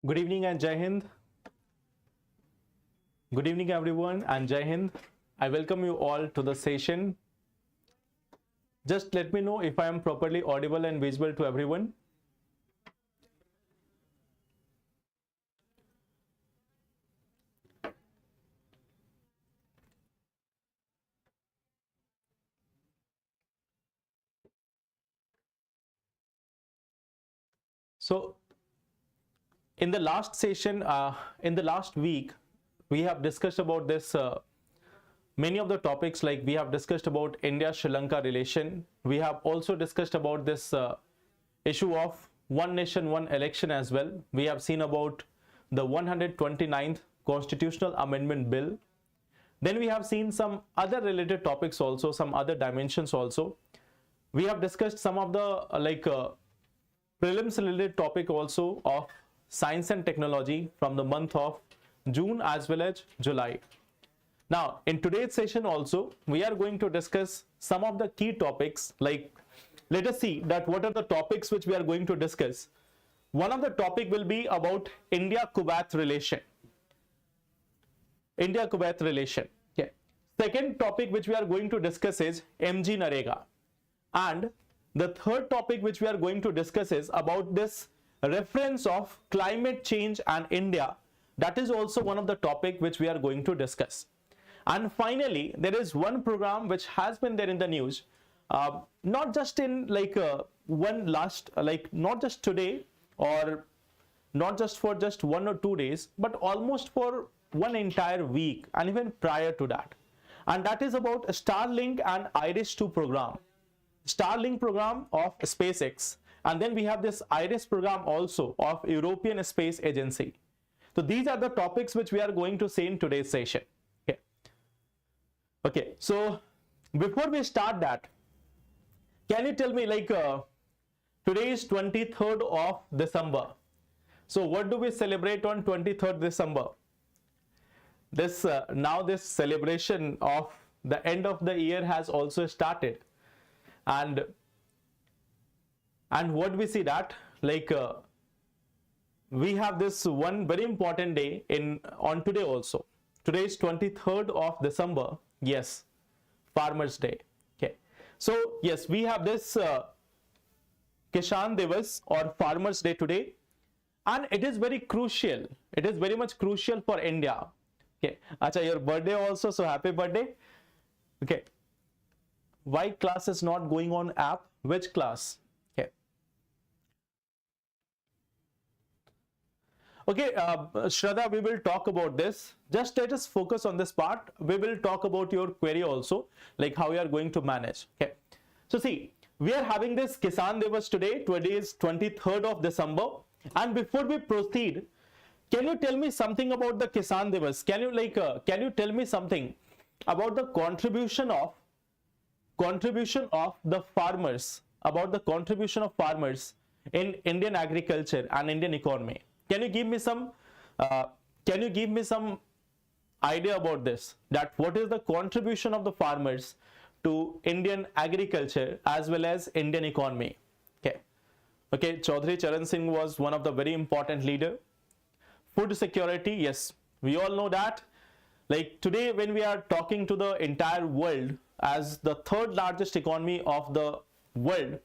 Good evening and Jai Hind. Good evening everyone and Jai Hind. I welcome you all to the session. Just let me know if I am properly audible and visible to everyone. So in the last session, in the last week, we have discussed about this many of the topics, like we have discussed about India-Sri Lanka relation. We have also discussed about this issue of one nation, one election as well. We have seen about the 129th Constitutional Amendment Bill. Then we have seen some other related topics also, some other dimensions also. We have discussed some of the prelims related topic also of science and technology from the month of June as well as July. Now in today's session also we are going to discuss some of the key topics. Like, let us see that what are the topics which we are going to discuss. One of the topic will be about India-Kuwait relation. India-Kuwait relation. Okay. Second topic which we are going to discuss is MGNREGA. And the third topic which we are going to discuss is about this reference of climate change and India. That is also one of the topic which we are going to discuss. And finally, there is one program which has been there in the news, not just in not just today or not just for just 1 or 2 days, but almost for one entire week and even prior to that. And that is about Starlink and IRIS-2 program. Starlink program of SpaceX, and then we have this IRIS program also of European Space Agency. So these are the topics which we are going to see in today's session. Okay, so before we start that, can you tell me, today is 23rd of December. So what do we celebrate on 23rd December? This now this celebration of the end of the year has also started. And what we see that we have this one very important day on today also. Today is 23rd of December. Yes, Farmers Day. Okay, so yes, we have this Kisan Divas or Farmers Day today, and it is very crucial. It is very much crucial for India. Okay, acha, your birthday also, so happy birthday. Okay. Why class is not going on app? Which class? Okay. Okay, Shraddha, we will talk about this. Just let us focus on this part. We will talk about your query also, like how you are going to manage. Okay. So see, we are having this Kisan Divas today. Today is 23rd of December. And before we proceed, can you tell me something about the Kisan Divas? Can you tell me something about the contribution of the farmers, about the contribution of farmers in Indian agriculture and Indian economy? Can you give me some idea about this, that what is the contribution of the farmers to Indian agriculture as well as Indian economy? Okay, Chaudhary Charan Singh was one of the very important leader. Food security, yes, we all know that. Like today when we are talking to the entire world as the third largest economy of the world,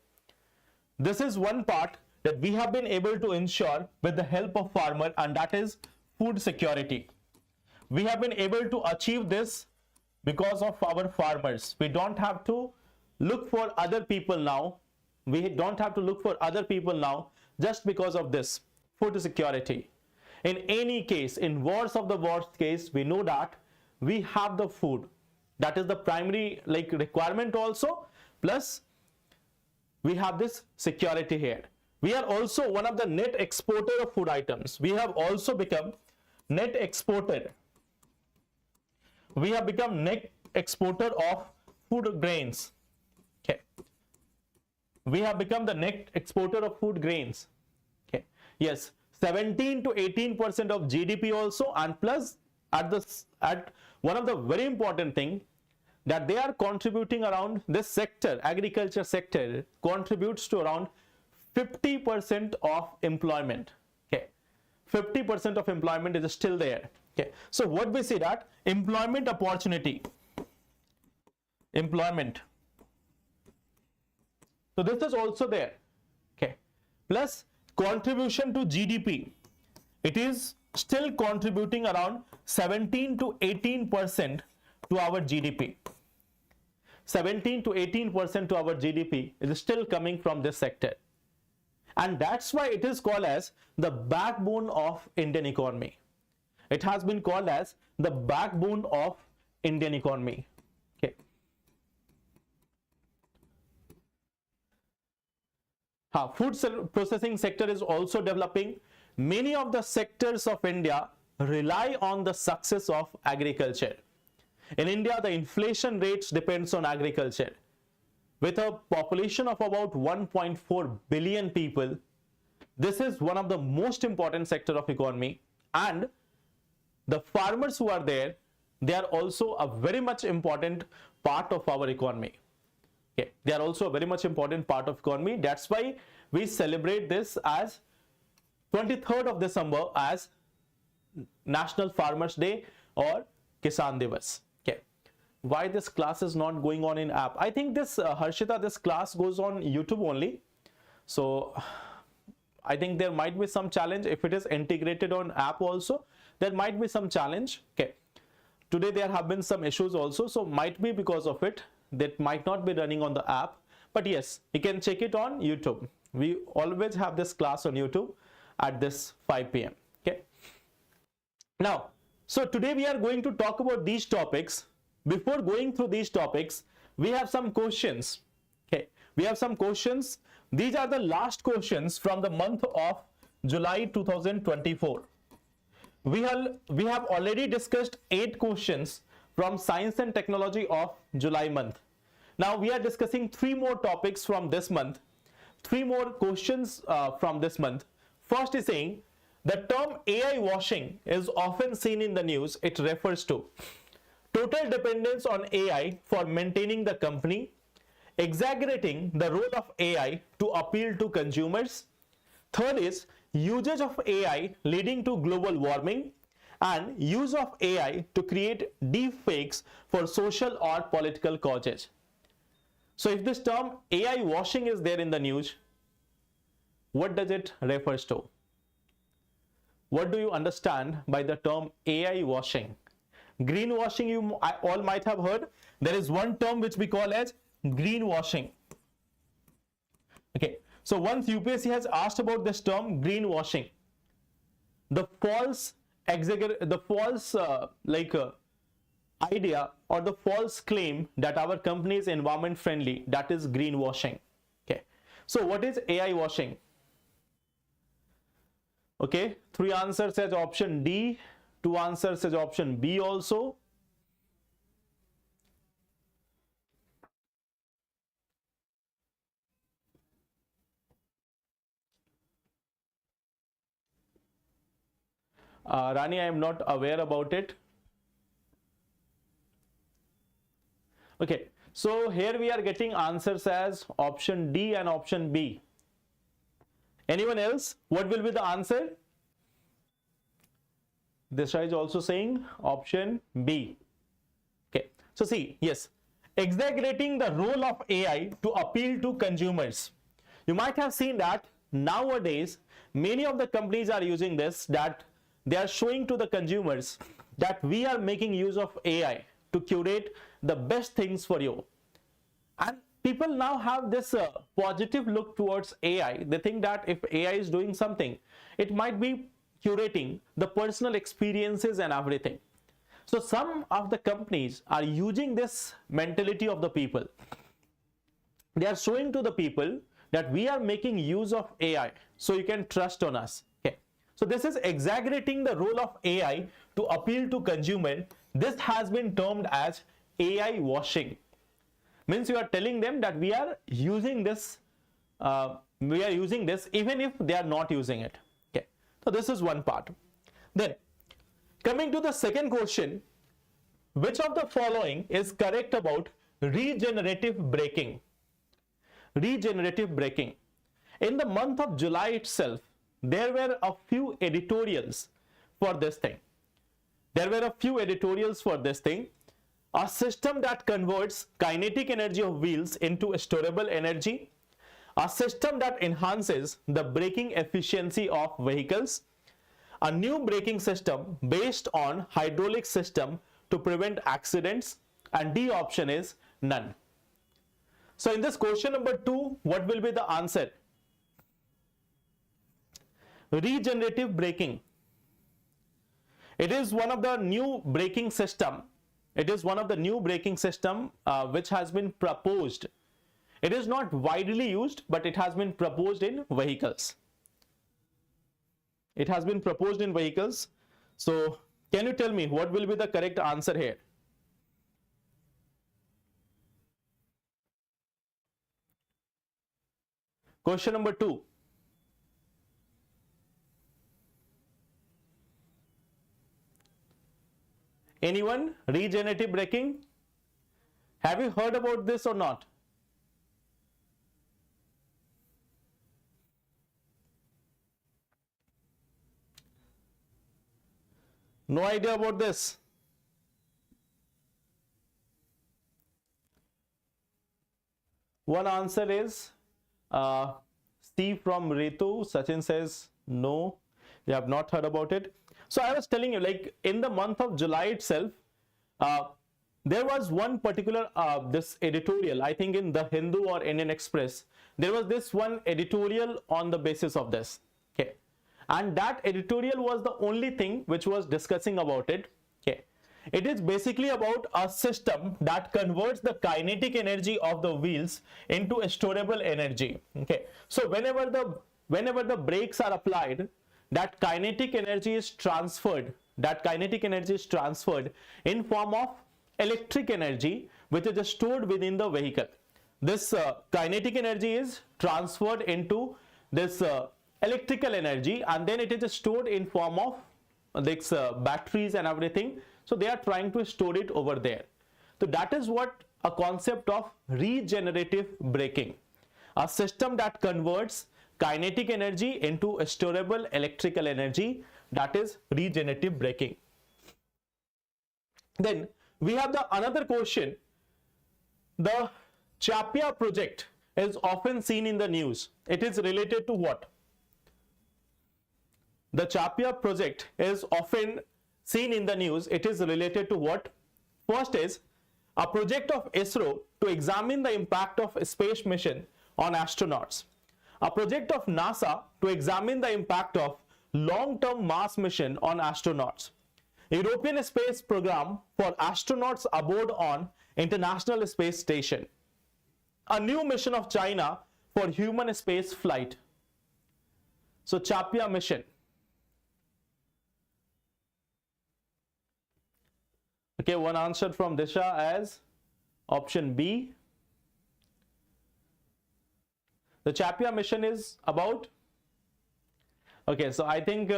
this is one part that we have been able to ensure with the help of farmer, and that is food security. We have been able to achieve this because of our farmers. We don't have to look for other people now. We don't have to look for other people now just because of this food security. In any case, in worst of the worst case, we know that we have the food. That is the primary requirement also, plus we have this security here. We are also one of the net exporter of food items. We have also become net exporter. We have become net exporter of food grains. Okay. We have become the net exporter of food grains. Okay. Yes, 17 to 18% of GDP also, and plus at one of the very important thing, that they are contributing around this sector, agriculture sector contributes to around 50% of employment. Okay, 50% of employment is still there. Okay, so what we see that employment opportunity, employment, so this is also there. Okay, plus contribution to GDP, it is still contributing around 17 to 18% to our GDP. 17 to 18% to our GDP is still coming from this sector, and that's why it is called as the backbone of Indian economy. It has been called as the backbone of Indian economy. Okay. Food processing sector is also developing. Many of the sectors of India rely on the success of agriculture. In India, the inflation rates depends on agriculture. With a population of about 1.4 billion people, this is one of the most important sector of economy, and the farmers who are there, they are also a very much important part of our economy. Okay, they are also a very much important part of economy. That's why we celebrate this as 23rd of December as National Farmers Day or Kisan Divas. Okay, why this class is not going on in app? I think this Harshita, this class goes on YouTube only, so I think there might be some challenge. If it is integrated on app also, there might be some challenge. Okay, today there have been some issues also, so might be because of it that might not be running on the app, but yes, you can check it on YouTube. We always have this class on YouTube at this 5 p.m. Okay, now so today we are going to talk about these topics. Before going through these topics, we have some questions. Okay, we have some questions. These are the last questions from the month of July 2024. We have already discussed 8 questions from science and technology of July month. Now we are discussing 3 more topics from this month, 3 more questions from this month. First is saying the term AI washing is often seen in the news. It refers to total dependence on AI for maintaining the company, exaggerating the role of AI to appeal to consumers. Third is usage of AI leading to global warming, and use of AI to create deep fakes for social or political causes. So if this term AI washing is there in the news, what does it refers to? What do you understand by the term AI washing? Greenwashing, you all might have heard. There is one term which we call as greenwashing. Okay, so once UPSC has asked about this term greenwashing, the false idea or the false claim that our company is environment friendly, that is greenwashing. Okay, so what is AI washing? Okay, 3 answers says option D, 2 answers says option B also. Rani, I am not aware about it. Okay, so here we are getting answers as option D and option B. Anyone else? What will be the answer? This is also saying option B. Okay, so see, yes, exaggerating the role of AI to appeal to consumers. You might have seen that nowadays many of the companies are using this, that they are showing to the consumers that we are making use of AI to curate the best things for you. And people now have this positive look towards AI. They think that if AI is doing something, it might be curating the personal experiences and everything. So some of the companies are using this mentality of the people. They are showing to the people that we are making use of AI, so you can trust on us. Okay, so this is exaggerating the role of AI to appeal to consumer. This has been termed as AI washing. Means you are telling them that we are using this even if they are not using it. Okay, so this is one part. Then coming to the second question, which of the following is correct about regenerative braking? Regenerative braking. In the month of July itself, there were a few editorials for this thing. There were a few editorials for this thing. A system that converts kinetic energy of wheels into storable energy. A system that enhances the braking efficiency of vehicles. A new braking system based on hydraulic system to prevent accidents. And D option is none. So in this question number 2, what will be the answer? Regenerative braking. It is one of the new braking system. It is one of the new braking system which has been proposed. It is not widely used, but it has been proposed in vehicles. It has been proposed in vehicles. So can you tell me what will be the correct answer here? Question number 2. Anyone? Regenerative braking? Have you heard about this or not? No idea about this. One answer is C from Ritu. Sachin says no, they have not heard about it. So I was telling you, like in the month of July itself, there was one particular this editorial, I think in the Hindu or Indian Express, there was this one editorial on the basis of this. Okay, and that editorial was the only thing which was discussing about it. Okay, it is basically about a system that converts the kinetic energy of the wheels into storable energy. Okay, so whenever the brakes are applied, that kinetic energy is transferred. That kinetic energy is transferred in form of electric energy, which is stored within the vehicle. This kinetic energy is transferred into this electrical energy, and then it is stored in form of this batteries and everything. So they are trying to store it over there. So that is what a concept of regenerative braking, a system that converts kinetic energy into storable electrical energy, that is regenerative braking. Then we have the another question. The Chapia project is often seen in the news. It is related to what? The Chapia project is often seen in the news. It is related to what? First is a project of ISRO to examine the impact of space mission on astronauts. A project of NASA to examine the impact of long-term Mars mission on astronauts. European Space Program for astronauts aboard on International Space Station. A new mission of China for human space flight. So Chapia Mission. Okay, one answer from Disha as option B. The Chapia mission is about, okay, so I think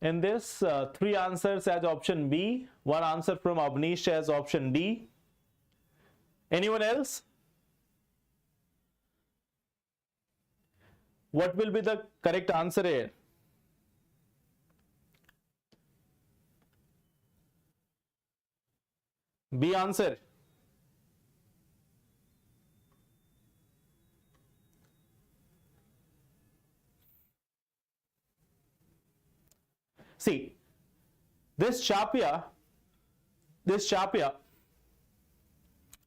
in this 3 answers as option B, 1 answer from Abnish as option D. Anyone else? What will be the correct answer here? B answer. See, this Chapia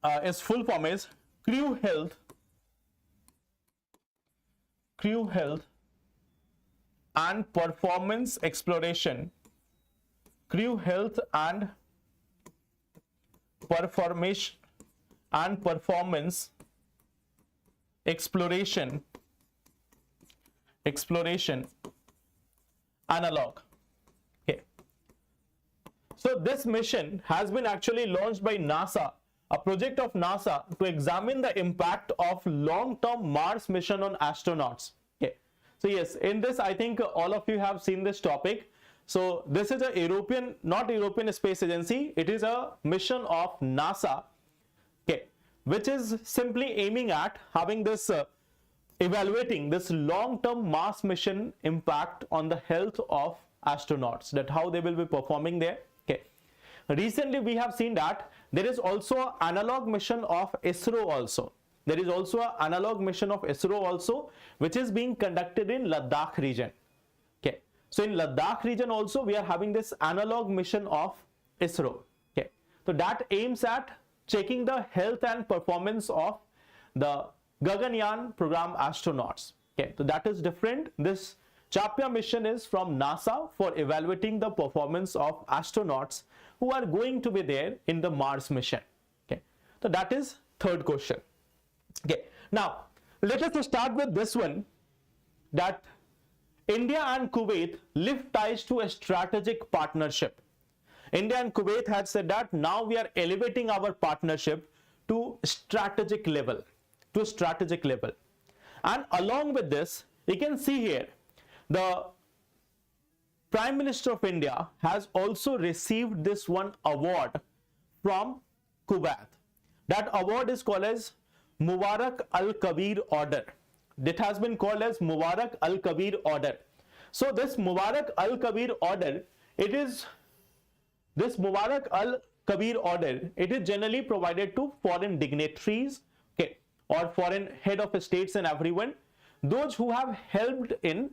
its full form is crew health and performance exploration. Crew health and performance exploration analog. Okay, so this mission has been actually launched by NASA, a project of NASA to examine the impact of long-term Mars mission on astronauts. Okay, so yes, in this I think all of you have seen this topic. So this is a not European Space Agency, it is a mission of NASA, okay, which is simply aiming at having this evaluating this long-term Mars mission impact on the health of astronauts, that how they will be performing there. Okay. Recently, we have seen that there is also an analog mission of ISRO also. There is also an analog mission of ISRO also, which is being conducted in Ladakh region. Okay. So in Ladakh region also, we are having this analog mission of ISRO. Okay. So that aims at checking the health and performance of the Gaganyaan program astronauts. Okay. So that is different. This Chapia mission is from NASA for evaluating the performance of astronauts who are going to be there in the Mars mission. Okay. So that is third question. Okay. Now let us start with this one, that India and Kuwait lift ties to a strategic partnership. India and Kuwait had said that now we are elevating our partnership to strategic level, and along with this, you can see here the Prime Minister of India has also received this one award from Kuwait. That award is called as Mubarak Al Kabir Order. It has been called as Mubarak Al Kabir Order. So this Mubarak Al Kabir Order, it is generally provided to foreign dignitaries, okay, or foreign head of states and everyone, those who have helped in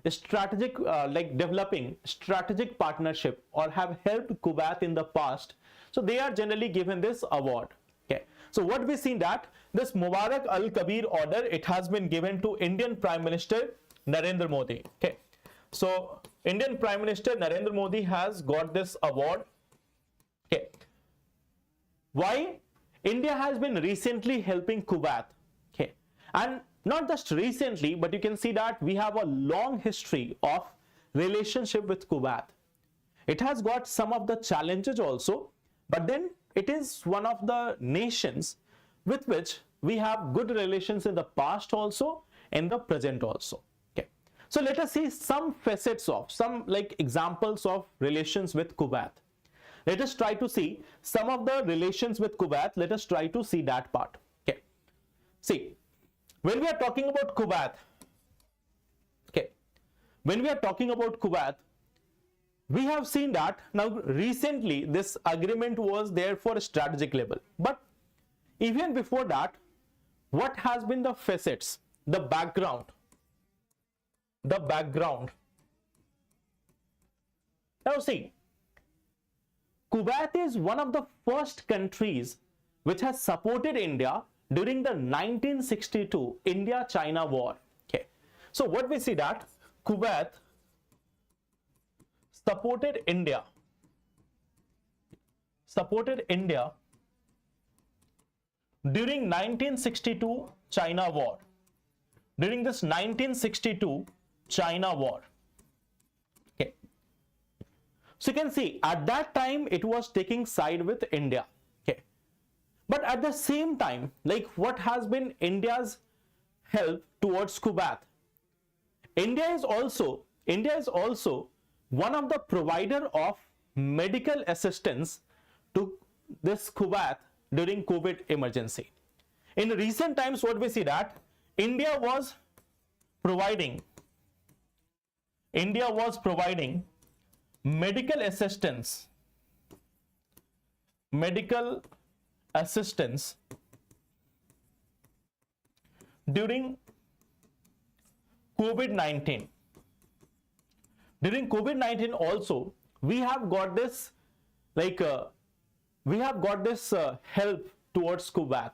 strategic like developing strategic partnership or have helped Kuwait in the past. So they are generally given this award. Okay. So what we seen that this Mubarak Al Kabir Order, it has been given to Indian Prime Minister Narendra Modi. Okay. So Indian Prime Minister Narendra Modi has got this award. Okay. Why? India has been recently helping Kuwait. Okay. And not just recently, but you can see that we have a long history of relationship with Kuwait. It has got some of the challenges also, but then it is one of the nations with which we have good relations in the past also, in the present also. Okay. So let us see some facets of, some like examples of relations with Kuwait. Let us try to see some of the relations with Kuwait. Let us try to see that part. Okay. See, when we are talking about Kuwait, okay, when we are talking about Kuwait, we have seen that now recently this agreement was there for a strategic level. But even before that, what has been the facets, the background? Now see, Kuwait is one of the first countries which has supported India during the 1962 India-China war. Okay. So what we see that Kuwait supported India during 1962 China war. During this 1962 China war. Okay. So you can see at that time it was taking side with India. Okay. But at the same time, like what has been India's help towards Kuwait? India is also one of the provider of medical assistance to this Kuwait during COVID emergency. In recent times, what we see that India was providing medical assistance during COVID-19. During COVID-19 also, we have got this help towards Kuwait.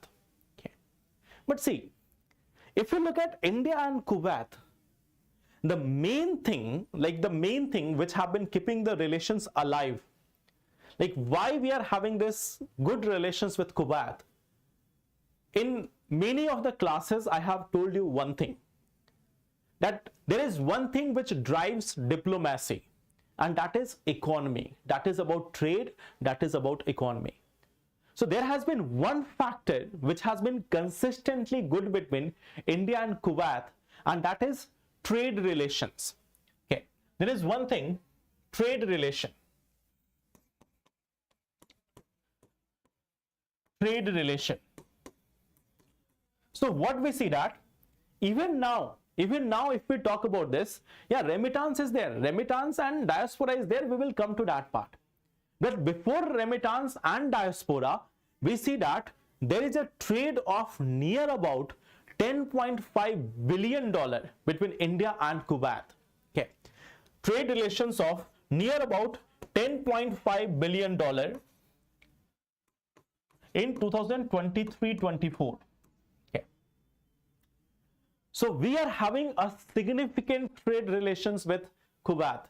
Okay. But see, if you look at India and Kuwait, the main thing which have been keeping the relations alive, like why we are having this good relations with Kuwait. In many of the classes, I have told you one thing, that there is one thing which drives diplomacy, and that is economy. That is about trade, that is about economy. So there has been one factor which has been consistently good between India and Kuwait, and that is trade relations. Okay, there is one thing, trade relation. So what we see that even now, if we talk about this, yeah, remittance is there, remittance and diaspora is there, we will come to that part. But before remittance and diaspora, we see that there is a trade of near about $10.5 billion between India and Kuwait. Okay, trade relations of near about $10.5 billion in 2023-24. Okay, so we are having a significant trade relations with Kuwait.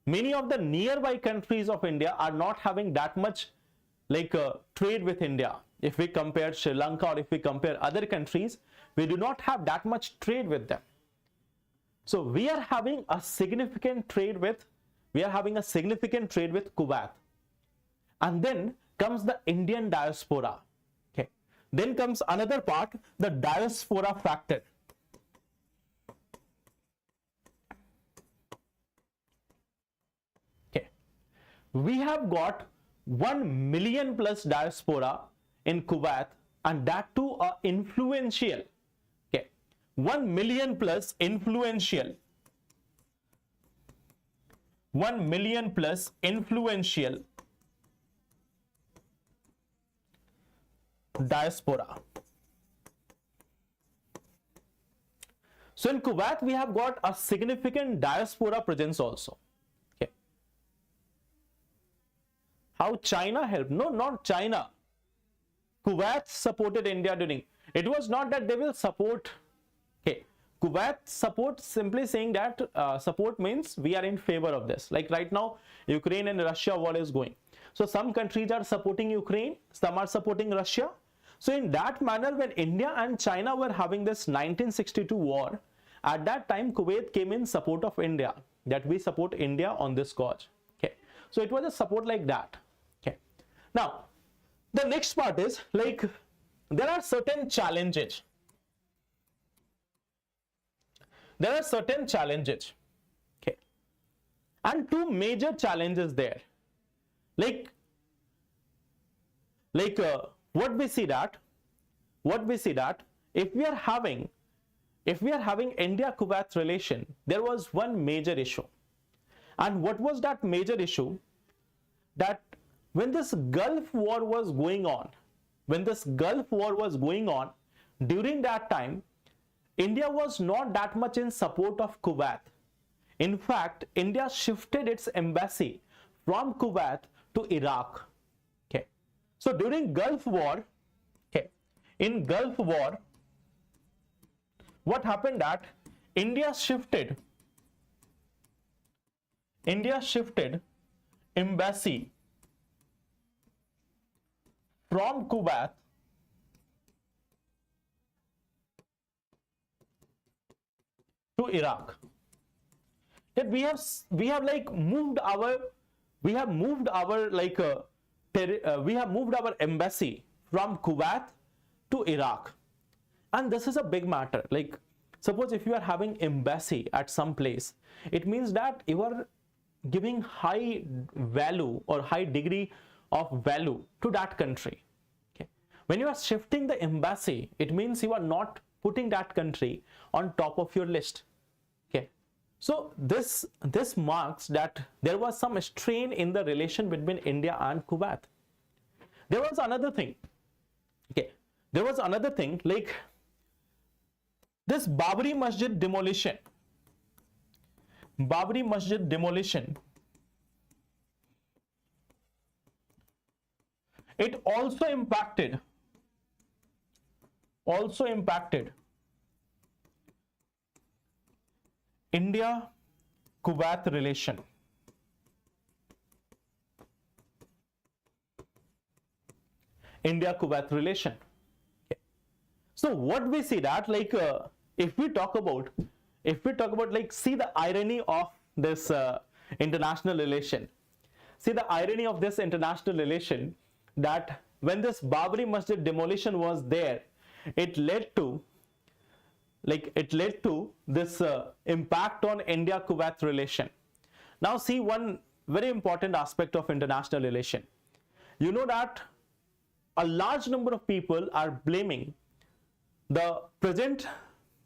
Many of the nearby countries of India are not having that much like trade with India. If we compare Sri Lanka or if we compare other countries, we do not have that much trade with them. So we are having a significant trade with Kuwait. And then comes the Indian diaspora. Okay, then comes another part, the diaspora factor. Okay, we have got 1 million plus diaspora in Kuwait, and that too a influential. Okay, 1 million plus influential. 1 million plus influential diaspora. So in Kuwait, we have got a significant diaspora presence also. Okay. How China helped? No, not China. Kuwait supported India during. It was not that they will support. Okay. Kuwait support, simply saying that support means we are in favor of this. Like right now, Ukraine and Russia war is going. So some countries are supporting Ukraine, some are supporting Russia. So in that manner, when India and China were having this 1962 war, at that time Kuwait came in support of India, that we support India on this cause. Okay, so it was a support like that. Okay, now the next part is like there are certain challenges. There are certain challenges. Okay, and two major challenges there. Like what we see that if we are having India-Kuwait relation, there was one major issue. And what was that major issue? That when this Gulf War was going on, during that time, India was not that much in support of Kuwait. In fact, India shifted its embassy from Kuwait to Iraq. Okay, so during Gulf War, okay, in Gulf War, what happened that India shifted embassy from Kuwait to Iraq. That we have moved our embassy from Kuwait to Iraq. And this is a big matter. Like suppose if you are having embassy at some place, it means that you are giving high value or high degree of value to that country. Okay, when you are shifting the embassy, it means you are not putting that country on top of your list. Okay, so this marks that there was some strain in the relation between India and Kuwait. There was another thing. Okay, there was another thing like this Babri Masjid demolition. It also impacted India-Kuwait relation. India-Kuwait relation. Okay. So what we see that like if we talk about like see the irony of this international relation. See the irony of this international relation, that when this Babri Masjid demolition was there, it led to this impact on India-Kuwait relation. Now see one very important aspect of international relation. You know that a large number of people are blaming the present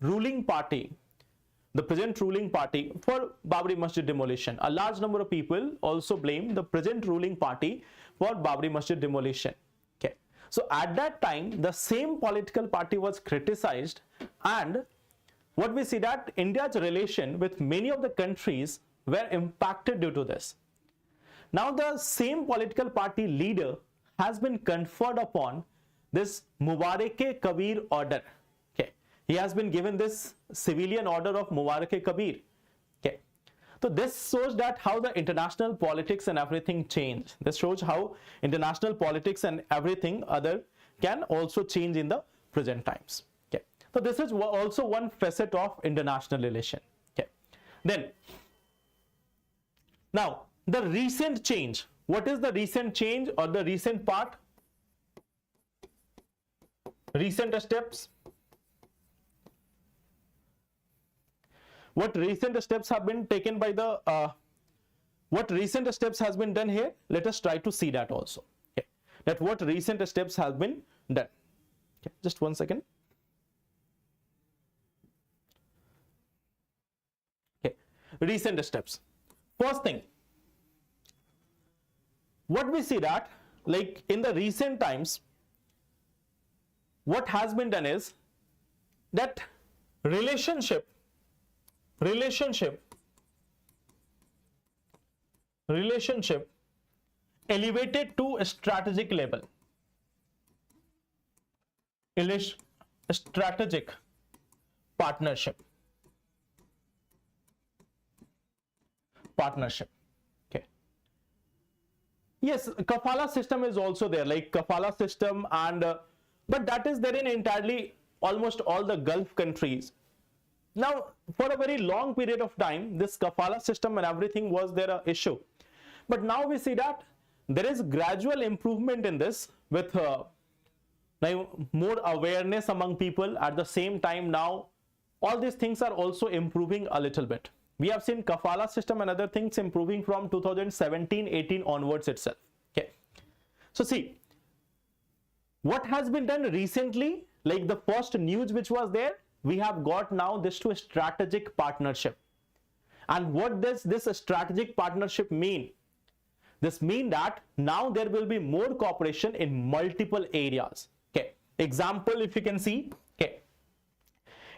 ruling party, the present ruling party, for Babri Masjid demolition. A large number of people also blame the present ruling party for Babri Masjid demolition. Okay, so at that time the same political party was criticized, and what we see that India's relation with many of the countries were impacted due to this. Now the same political party leader has been conferred upon this Mubarak-e-Kabir order. Okay, he has been given this civilian order of Mubarak-e-Kabir. Okay, so this shows that how the international politics and everything change. This shows how international politics and everything other can also change in the present times. Okay, so this is also one facet of international relation. Okay, then now the recent change. What is the recent change or the recent part? Recent steps. What recent steps have been taken by the what recent steps has been done here? Let us try to see that also. Okay, that what recent steps have been done. Okay, just one second. Okay, recent steps. First thing, what we see that, like in the recent times, what has been done is that relationship elevated to a strategic level. Strategic partnership. Okay. Yes, kafala system is also there, like kafala system, and but that is there in entirely almost all the Gulf countries. Now, for a very long period of time, this kafala system and everything was there a issue. But now we see that there is gradual improvement in this with now more awareness among people. At the same time, now all these things are also improving a little bit. We have seen kafala system and other things improving from 2017-18 onwards itself. Okay, so see what has been done recently, like the first news which was there, we have got now this to a strategic partnership. And what does this strategic partnership mean? This means that now there will be more cooperation in multiple areas. Okay, example, if you can see, okay,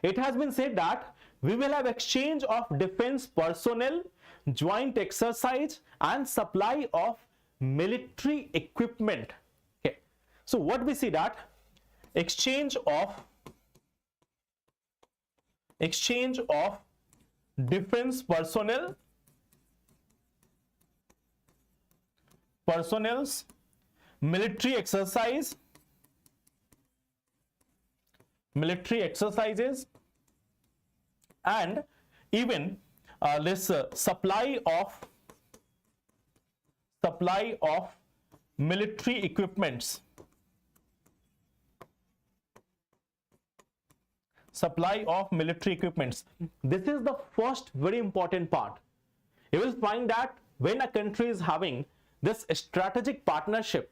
it has been said that we will have exchange of defense personnel, joint exercise, and supply of military equipment. Okay, so what we see that exchange of defense personnel's military exercises, and even this supply of military equipments. This is the first very important part. You will find that when a country is having this strategic partnership,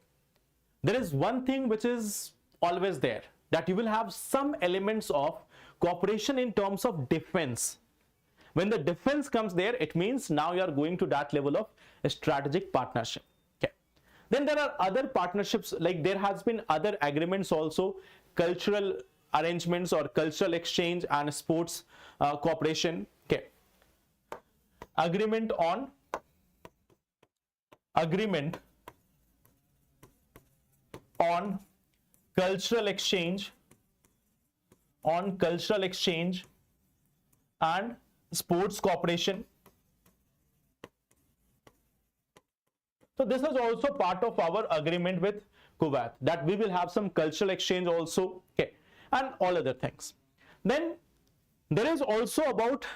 there is one thing which is always there, that you will have some elements of cooperation in terms of defense. When the defense comes there, it means now you are going to that level of strategic partnership. Okay, then there are other partnerships, like there has been other agreements also, cultural arrangements or cultural exchange and sports cooperation. Okay, agreement on cultural exchange and sports cooperation. So this is also part of our agreement with Kuwait, that we will have some cultural exchange also. Okay, and all other things. Then there is also about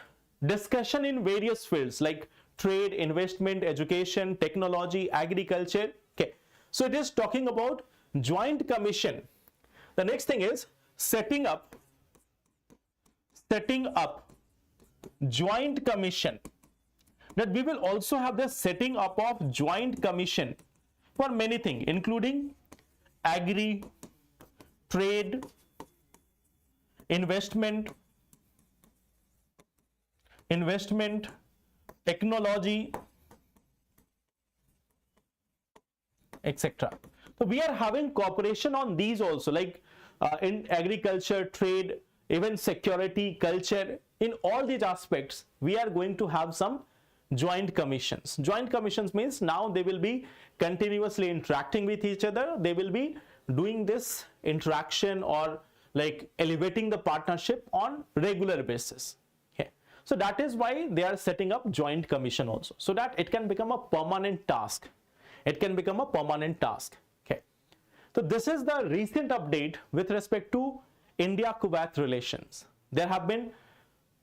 discussion in various fields like trade, investment, education, technology, agriculture. Okay, so it is talking about joint commission. The next thing is setting up joint commission, that we will also have the setting up of joint commission for many things, including agri, trade, investment, investment, technology, etc. So we are having cooperation on these also, like in agriculture, trade, even security, culture. In all these aspects, we are going to have some joint commissions. Joint commissions means now they will be continuously interacting with each other. They will be doing this interaction or like elevating the partnership on regular basis. Okay. So that is why they are setting up joint commission also, so that it can become a permanent task. It can become a permanent task. Okay. So this is the recent update with respect to India-Kuwait relations. There have been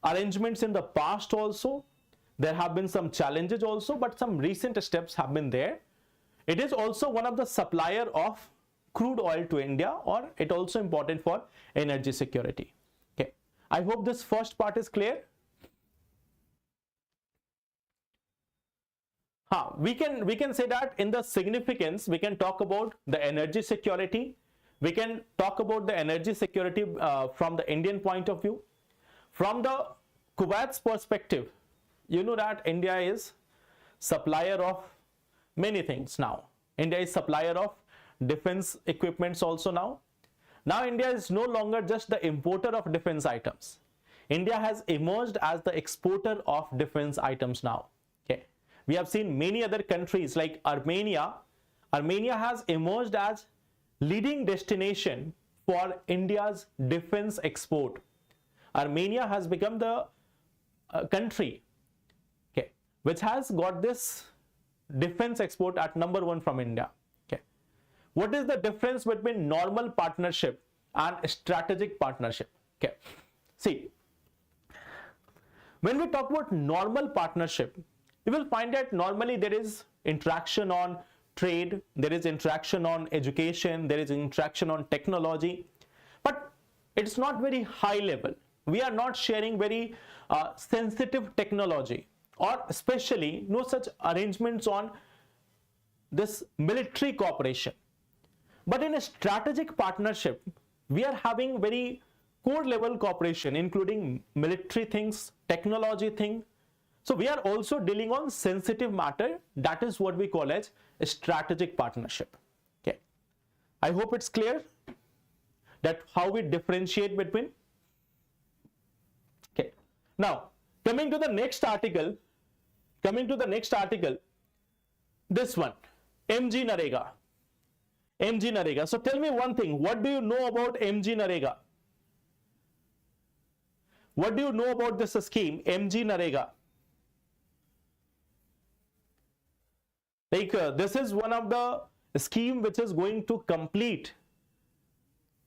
arrangements in the past also. There have been some challenges also, but some recent steps have been there. It is also one of the supplier of crude oil to India, or it also important for energy security. Okay. I hope this first part is clear. We can say that in the significance, we can talk about the energy security. We can talk about the energy security from the Indian point of view. From the Kuwait's perspective, you know that India is supplier of many things now. India is supplier of defense equipments also now. Now India is no longer just the importer of defense items. India has emerged as the exporter of defense items now. Okay. We have seen many other countries like Armenia. Armenia has emerged as leading destination for India's defense export. Armenia has become the country, okay, which has got this defense export at #1 from India. Okay. What is the difference between normal partnership and strategic partnership? Okay. See, when we talk about normal partnership, you will find that normally there is interaction on trade, there is interaction on education, there is interaction on technology, but it's not very high level. We are not sharing very sensitive technology, or especially no such arrangements on this military cooperation. But in a strategic partnership, we are having very core level cooperation, including military things, technology thing. So we are also dealing on sensitive matter. That is what we call as a strategic partnership. Okay. I hope it's clear that how we differentiate between. Okay. Now, coming to the next article, this one, MGNREGA. MGNREGA. So tell me one thing, what do you know about MGNREGA? What do you know about this scheme, MGNREGA? Like this is one of the scheme which is going to complete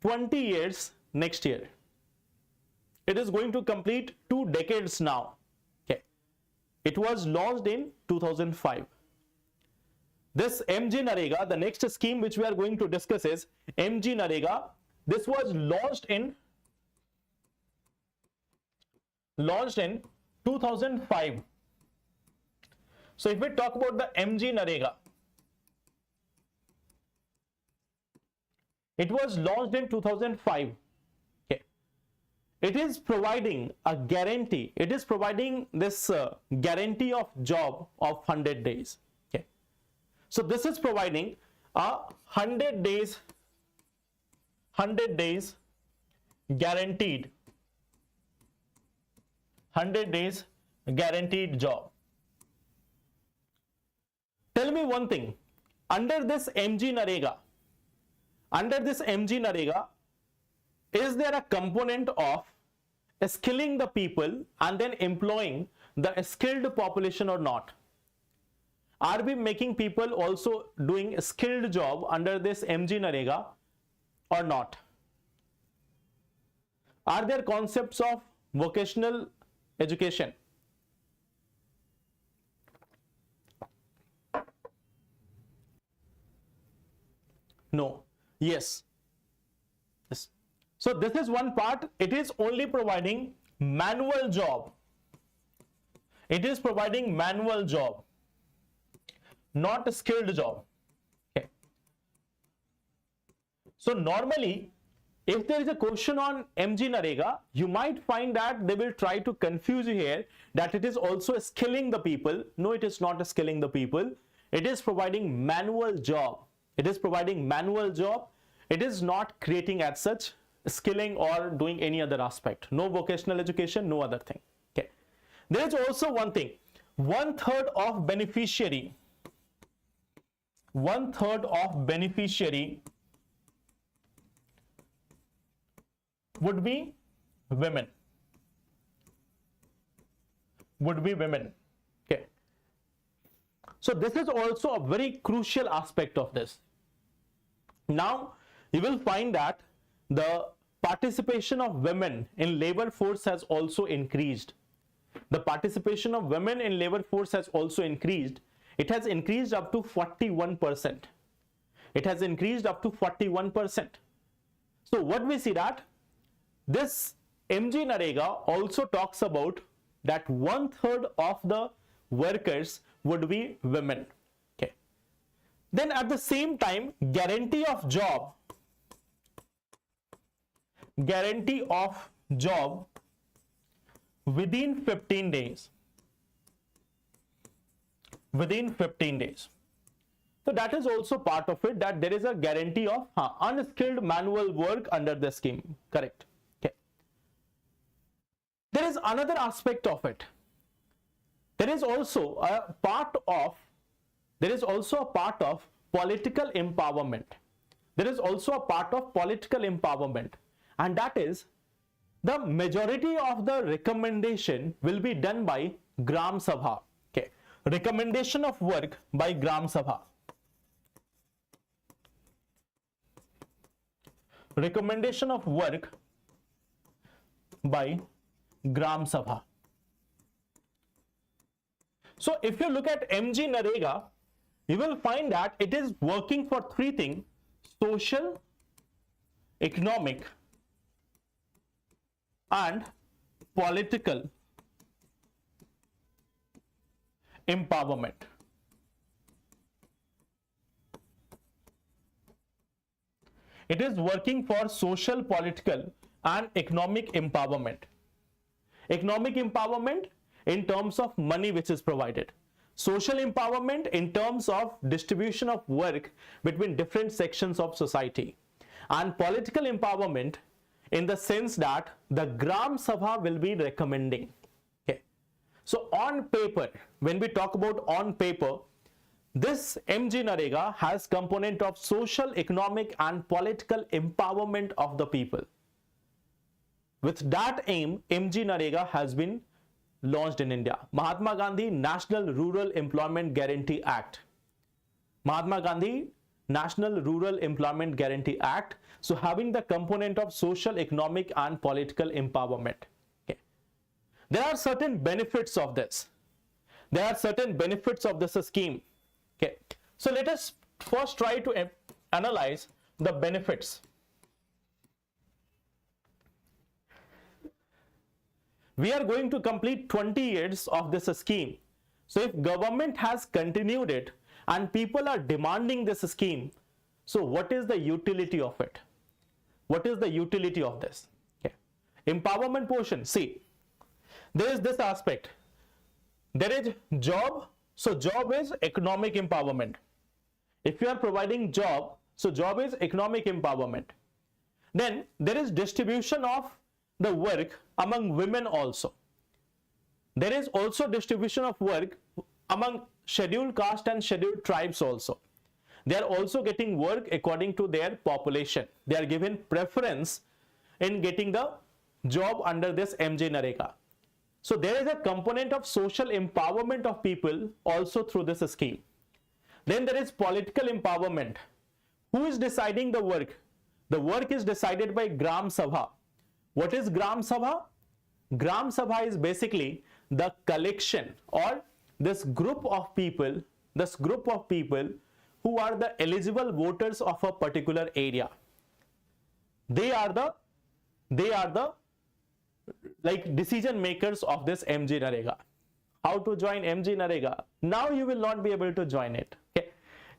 20 years next year. It is going to complete 2 decades now. Okay. It was launched in 2005. This MGNREGA, the next scheme which we are going to discuss is MGNREGA. This was launched in 2005. So if we talk about the MGNREGA, it was launched in 2005. Okay. It is providing a guarantee. It is providing this guarantee of job of 100 days. Okay. So this is providing a 100 days guaranteed, 100 days guaranteed job. Tell me one thing, under this MGNREGA, is there a component of skilling the people and then employing the skilled population or not? Are we making people also doing a skilled job under this MGNREGA or not? Are there concepts of vocational education? No. Yes. Yes. So this is one part. It is only providing manual job. It is providing manual job, not a skilled job. Okay. So normally if there is a question on MGNREGA, you might find that they will try to confuse you here that it is also skilling the people. No, it is not skilling the people. It is providing manual job. It is providing manual job. It is not creating as such skilling or doing any other aspect. No vocational education, no other thing. Okay. There is also one thing. 1/3 of beneficiary. 1/3 of beneficiary would be women. Would be women. Okay. So this is also a very crucial aspect of this. Now you will find that the participation of women in labor force has also increased. The participation of women in labor force has also increased. It has increased up to 41%. It has increased up to 41%. So what we see that this MGNREGA also talks about that 1/3 of the workers would be women. Okay. Then at the same time, guarantee of job within 15 days. Within 15 days. So that is also part of it, that there is a guarantee of unskilled manual work under the scheme. Correct. Okay. There is another aspect of it. There is also a part of political empowerment. There is also a part of political empowerment, and that is the majority of the recommendation will be done by Gram Sabha. Okay. Recommendation of work by Gram Sabha. Recommendation of work by Gram Sabha. So if you look at MGNREGA, you will find that it is working for three things: social, economic, and political empowerment. It is working for social, political, and economic empowerment. Economic empowerment in terms of money which is provided. Social empowerment in terms of distribution of work between different sections of society. And political empowerment in the sense that the Gram Sabha will be recommending. Okay. So on paper, when we talk about on paper, this MGNREGA has component of social, economic, and political empowerment of the people. With that aim, MGNREGA has been launched in India. Mahatma Gandhi National Rural Employment Guarantee Act. Mahatma Gandhi National Rural Employment Guarantee Act. So having the component of social, economic, and political empowerment. Okay. There are certain benefits of this. There are certain benefits of this scheme. Okay. So let us first try to analyze the benefits. We are going to complete 20 years of this scheme. So if government has continued it and people are demanding this scheme, so what is the utility of it? What is the utility of this? Okay. Empowerment portion. See, there is this aspect. There is job. So job is economic empowerment. If you are providing job, so job is economic empowerment. Then there is distribution of the work among women also. There is also distribution of work among scheduled caste and scheduled tribes also. They are also getting work according to their population. They are given preference in getting the job under this MGNREGA. So there is a component of social empowerment of people also through this scheme. Then there is political empowerment. Who is deciding the work? The work is decided by Gram Sabha. What is Gram Sabha? Gram Sabha is basically the collection or this group of people who are the eligible voters of a particular area. They are the like decision makers of this MGNREGA. How to join MGNREGA? Now you will not be able to join it. Okay.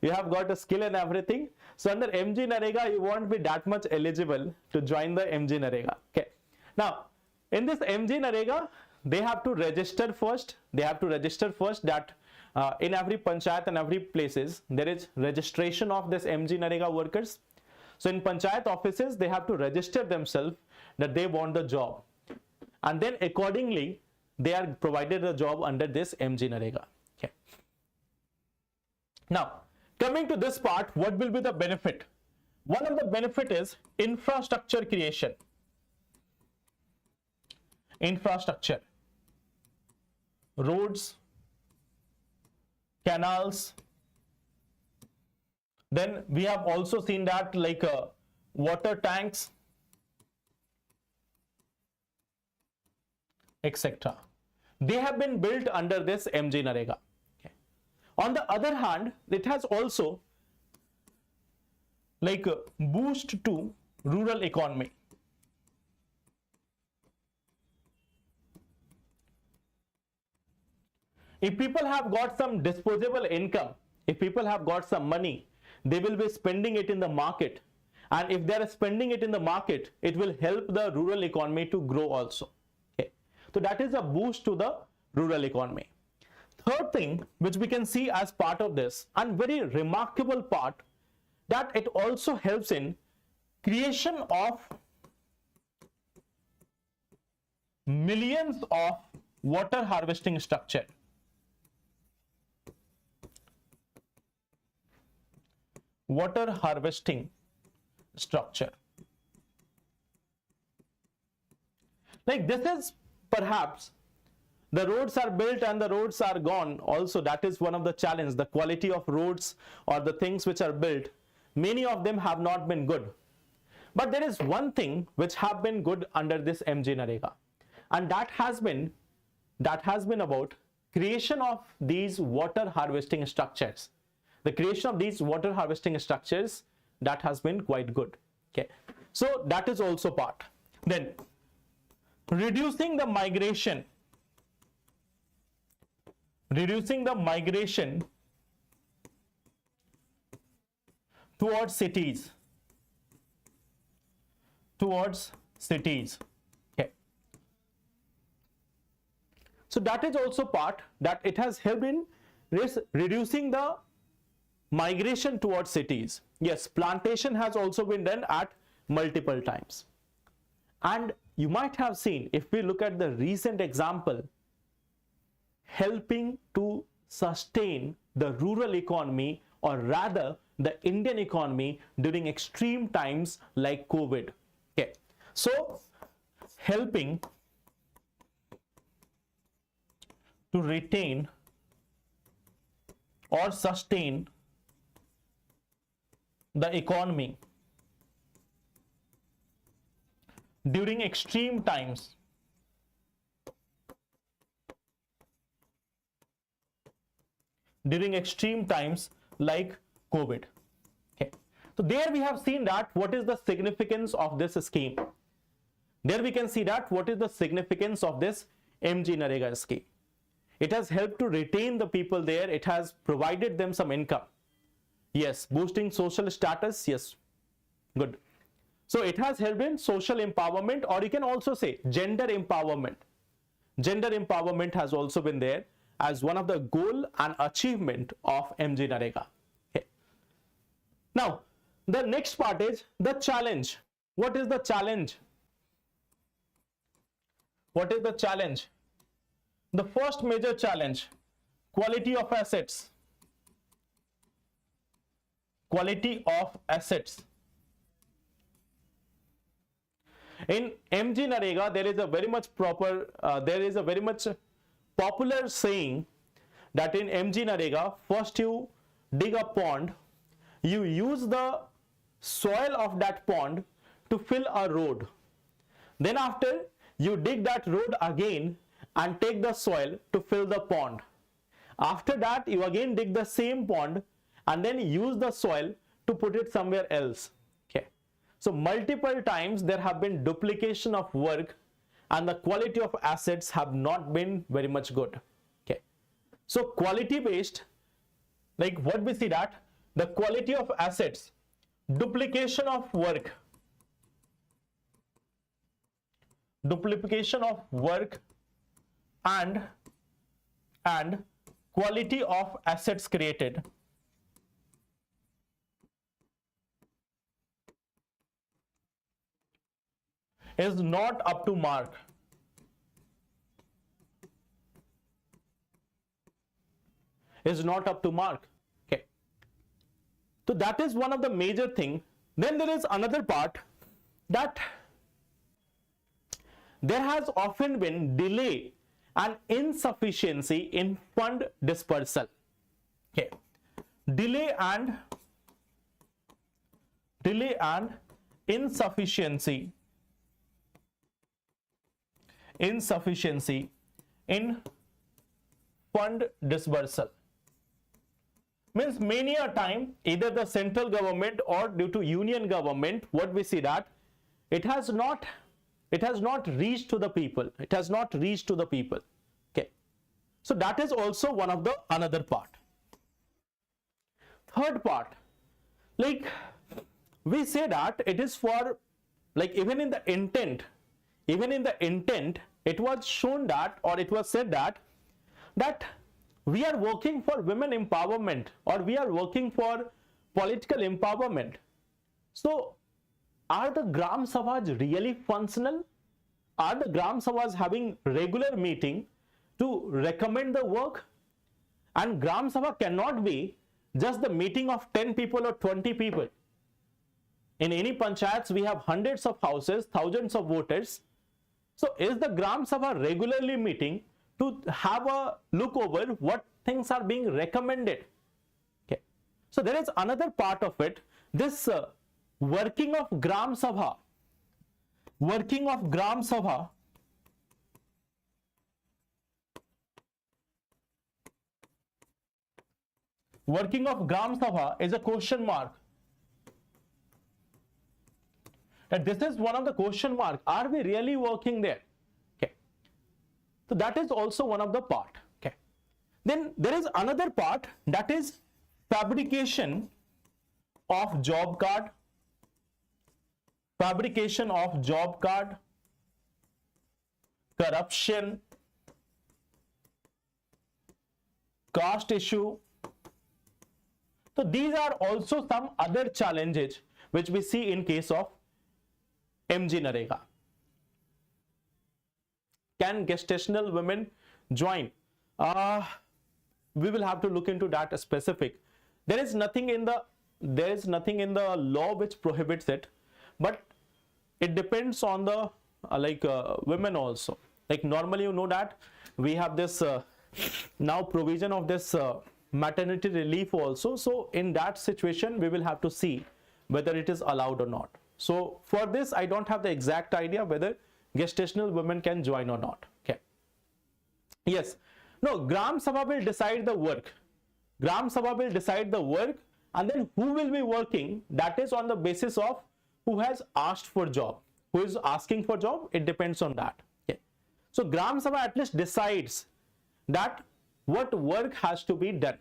you have got a skill and everything. So under MGNREGA, you won't be that much eligible to join the MGNREGA. Okay. Now, in this MGNREGA, they have to register first. They have to register first that in every panchayat and every places, there is registration of this MGNREGA workers. So in panchayat offices, they have to register themselves that they want the job. And then accordingly, they are provided a job under this MGNREGA. Okay. Now, coming to this part, what will be the benefit? One of the benefit is infrastructure creation. Infrastructure. Roads, canals. Then we have also seen that like water tanks, etc. They have been built under this MGNREGA. Okay. On the other hand, it has also like a boost to rural economy. If people have got some disposable income, if people have got some money, they will be spending it in the market. And if they are spending it in the market, it will help the rural economy to grow also. Okay. So that is a boost to the rural economy. Third thing which we can see as part of this, and very remarkable part, that it also helps in creation of millions of water harvesting structure. Water harvesting structure. Like this is perhaps the roads are built and the roads are gone. Also, that is one of the challenges. The quality of roads or the things which are built, many of them have not been good. But there is one thing which have been good under this MGNREGA, and that has been about creation of these water harvesting structures. The creation of these water harvesting structures, that has been quite good. Okay, so that is also part. Then reducing the migration towards cities. Okay, so that is also part, that it has helped in reducing the migration towards cities. Yes, plantation has also been done at multiple times. And you might have seen, if we look at the recent example, helping to sustain the rural economy, or rather the Indian economy during extreme times like COVID. Okay, so helping to retain or sustain the economy during extreme times. During extreme times like COVID. Okay. So there we have seen that what is the significance of this scheme. There we can see that what is the significance of this MGNREGA scheme. It has helped to retain the people there. It has provided them some income. Yes, boosting social status. Yes, good. So it has helped in social empowerment, or you can also say gender empowerment. Gender empowerment has also been there as one of the goal and achievement of MGNREGA. Okay. Now, the next part is the challenge. What is the challenge? What is the challenge? The first major challenge, quality of assets. Quality of assets. In MGNREGA, there is a very much popular saying that in MGNREGA, first you dig a pond, you use the soil of that pond to fill a road. Then after, you dig that road again and take the soil to fill the pond. After that, you again dig the same pond and then use the soil to put it somewhere else. Okay. So multiple times there have been duplication of work and the quality of assets have not been very much good. Okay. So quality based, like what we see that the quality of assets, duplication of work, and quality of assets created is not up to mark. Is not up to mark. Okay. So that is one of the major thing. Then there is another part that there has often been delay and insufficiency in fund dispersal. Okay. Delay and insufficiency in fund dispersal. Means many a time either the central government or due to union government, what we see that it has not reached to the people. It has not reached to the people. Okay. So that is also one of the another part. Third part, like we say that it is for, like even in the intent, it was shown that, or it was said that we are working for women empowerment, or we are working for political empowerment. So are the Gram Sabhas really functional? Are the Gram Sabhas having regular meeting to recommend the work? And Gram Sabha cannot be just the meeting of 10 people or 20 people. In any panchayats, we have hundreds of houses, thousands of voters. So is the Gram Sabha regularly meeting to have a look over what things are being recommended? Okay. So there is another part of it. This working of Gram Sabha, working of Gram Sabha is a question mark. And this is one of the question mark. Are we really working there? Okay. So that is also one of the part. Okay. Then there is another part, that is fabrication of job card. Fabrication of job card, corruption, caste issue. So these are also some other challenges which we see in case of MGNREGA. Can gestational women join? We will have to look into that specific. There is nothing in the law which prohibits it, but it depends on the women also. Like normally, you know that we have this now provision of this maternity relief also. So in that situation, we will have to see whether it is allowed or not. So for this, I don't have the exact idea whether gestational women can join or not. Okay. Yes. No, Gram Sabha will decide the work. Gram Sabha will decide the work, and then who will be working, that is on the basis of who has asked for job. Who is asking for job, it depends on that. Okay. So Gram Sabha at least decides that what work has to be done.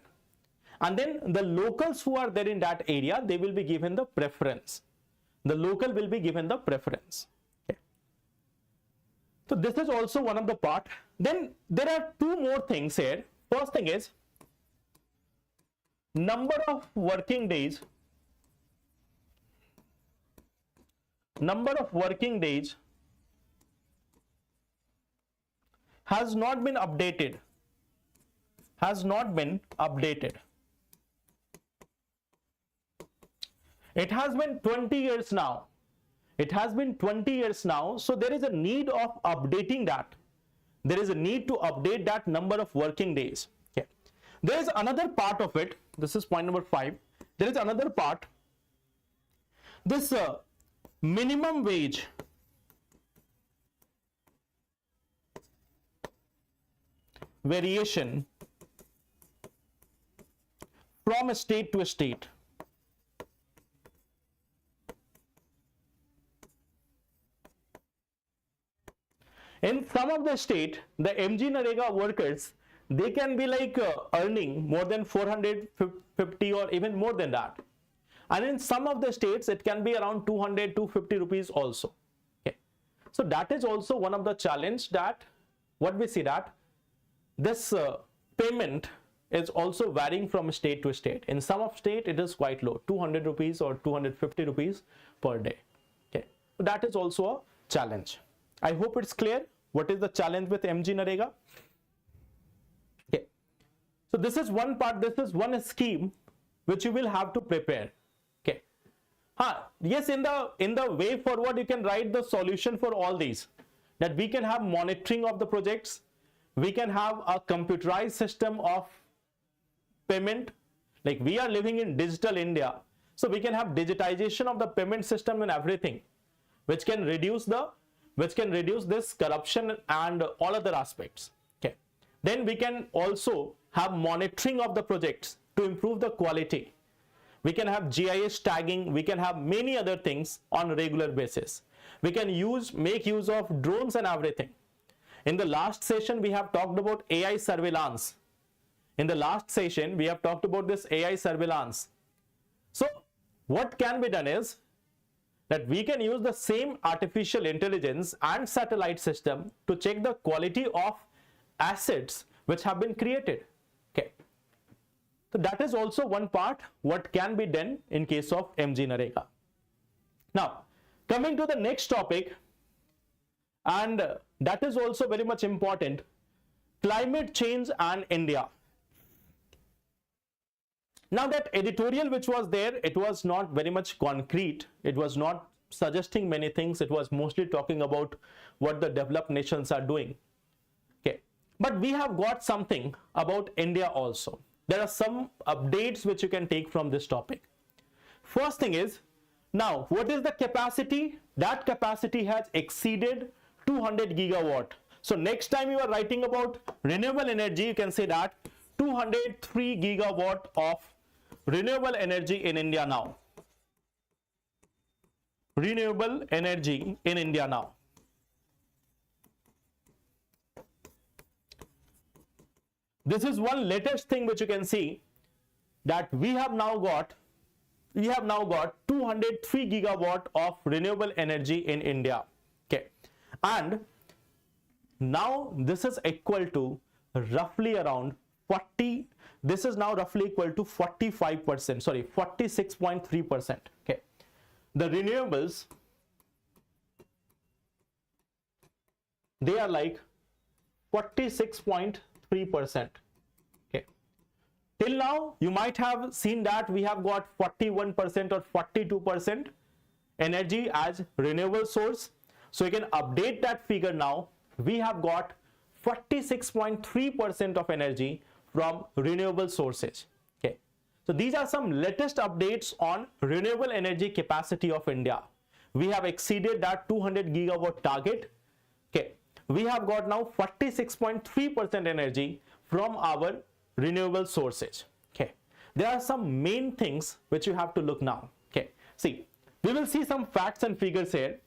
And then the locals who are there in that area, they will be given the preference. The local will be given the preference. Okay. So this is also one of the part. Then there are two more things here. First thing is number of working days. Number of working days has not been updated. Has not been updated. It has been 20 years now. It has been 20 years now. So there is a need of updating that. There is a need to update that number of working days. Okay. There is another part of it. This is point number 5. There is another part. This minimum wage variation from state to state. In some of the state, the MGNREGA workers, they can be like earning more than 450 or even more than that. And in some of the states, it can be around 200, 250 rupees also. Okay. So that is also one of the challenge, that what we see, that this payment is also varying from state to state. In some of state, it is quite low, 200 rupees or 250 rupees per day. Okay. So that is also a challenge. I hope it's clear what is the challenge with MGNREGA. Okay. So this is one part, this is one scheme which you will have to prepare. Okay. Yes, in the way forward, you can write the solution for all these, that we can have monitoring of the projects, we can have a computerized system of payment, like we are living in digital India, so we can have digitization of the payment system and everything, which can reduce this corruption and all other aspects. Okay. Then we can also have monitoring of the projects to improve the quality. We can have GIS tagging, we can have many other things on a regular basis. We can make use of drones and everything. In the last session, we have talked about AI surveillance. In the last session, we have talked about this AI surveillance. So what can be done is that we can use the same artificial intelligence and satellite system to check the quality of assets which have been created. Okay. So that is also one part what can be done in case of MGNREGA. Now, coming to the next topic, and that is also very much important, climate change and India. Now, that editorial which was there, it was not very much concrete. It was not suggesting many things. It was mostly talking about what the developed nations are doing. Okay. But we have got something about India also. There are some updates which you can take from this topic. First thing is, now what is the capacity? That capacity has exceeded 200 gigawatt. So next time you are writing about renewable energy, you can say that 203 gigawatt of renewable energy in India now. Renewable energy in India now. This is one latest thing which you can see, that we have now got 203 gigawatt of renewable energy in India. Okay. And now this is equal to roughly around 40, this is now roughly equal to 45%, sorry, 46.3%. Okay. The renewables, they are like 46.3%. Okay. Till now, you might have seen that we have got 41% or 42% energy as renewable source. So you can update that figure now. We have got 46.3% of energy from renewable sources. Okay. So these are some latest updates on renewable energy capacity of India. We have exceeded that 200 gigawatt target. Okay. We have got now 46.3% energy from our renewable sources. Okay. There are some main things which you have to look now. Okay. See, we will see some facts and figures here.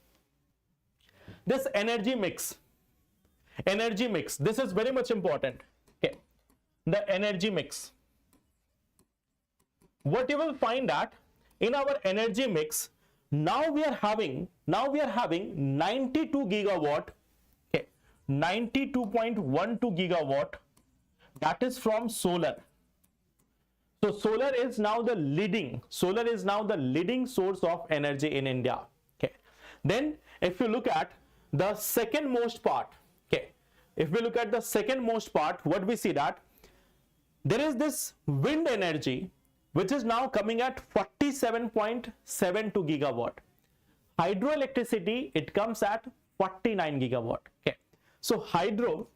This energy mix, this is very much important. Okay. The energy mix. What you will find that in our energy mix, now we are having 92 gigawatt, okay, 92.12 gigawatt, that is from solar. So solar is now the leading source of energy in India. Okay. Then if you look at the second most part, okay, if we look at the second most part, what we see that there is this wind energy which is now coming at 47.72 gigawatt. Hydroelectricity, it comes at 49 gigawatt. Okay. So hydro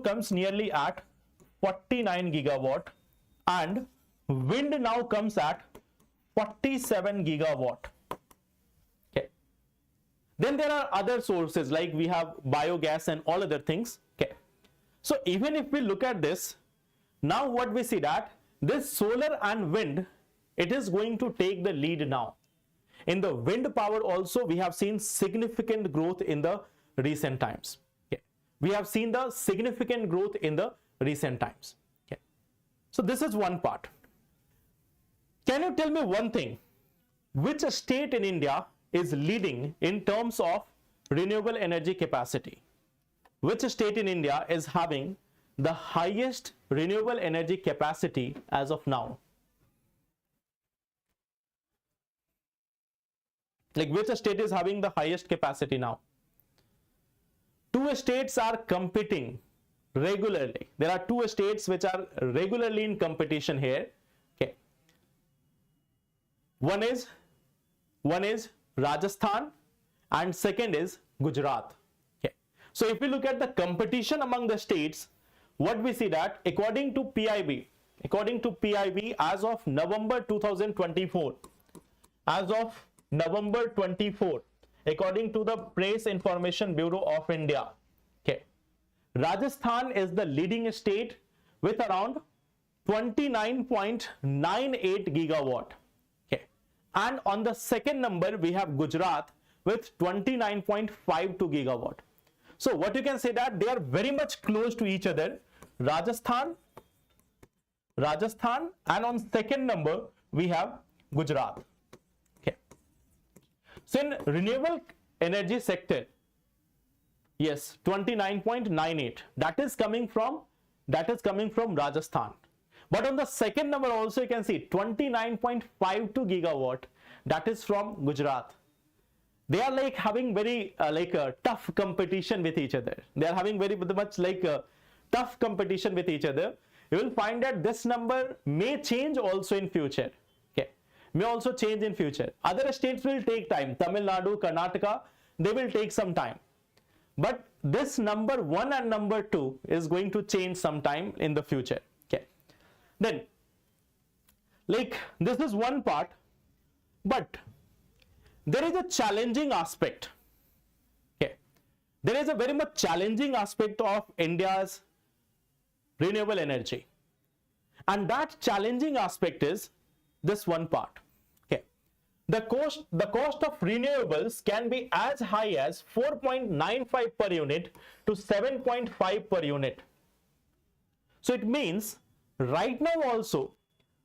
comes nearly at 49 gigawatt and wind now comes at 47 gigawatt. Okay. Then there are other sources like we have biogas and all other things. Okay. So even if we look at this, now what we see that this solar and wind, it is going to take the lead now. In the wind power also, we have seen significant growth in the recent times. Okay. We have seen the significant growth in the recent times. Okay. So this is one part. Can you tell me one thing? Which state in India is leading in terms of renewable energy capacity? Which state in India is having the highest renewable energy capacity as of now? Like, which state is having the highest capacity now? Two states are competing regularly. There are two states which are regularly in competition here. Okay. One is Rajasthan and second is Gujarat. Okay. So if we look at the competition among the states, what we see that according to PIB as of November 2024, according to the Press Information Bureau of India, okay, Rajasthan is the leading state with around 29.98 gigawatt. Okay. And on the second number, we have Gujarat with 29.52 gigawatt. So what you can say that they are very much close to each other. Rajasthan, and on second number, we have Gujarat. Okay. So in renewable energy sector, yes, 29.98, that is coming from Rajasthan. But on the second number also you can see 29.52 gigawatt, that is from Gujarat. They are like having very tough competition with each other. They are having very much tough competition with each other. You will find that this number may change also in future. Okay, may also change in future. Other states will take time. Tamil Nadu, Karnataka, they will take some time. But this number 1 and number 2 is going to change sometime in the future. Okay, then this is one part, but there is a challenging aspect. Okay, there is a very much challenging aspect of India's renewable energy, and that challenging aspect is this one part. Okay, the cost of renewables can be as high as 4.95 per unit to 7.5 per unit. So it means right now also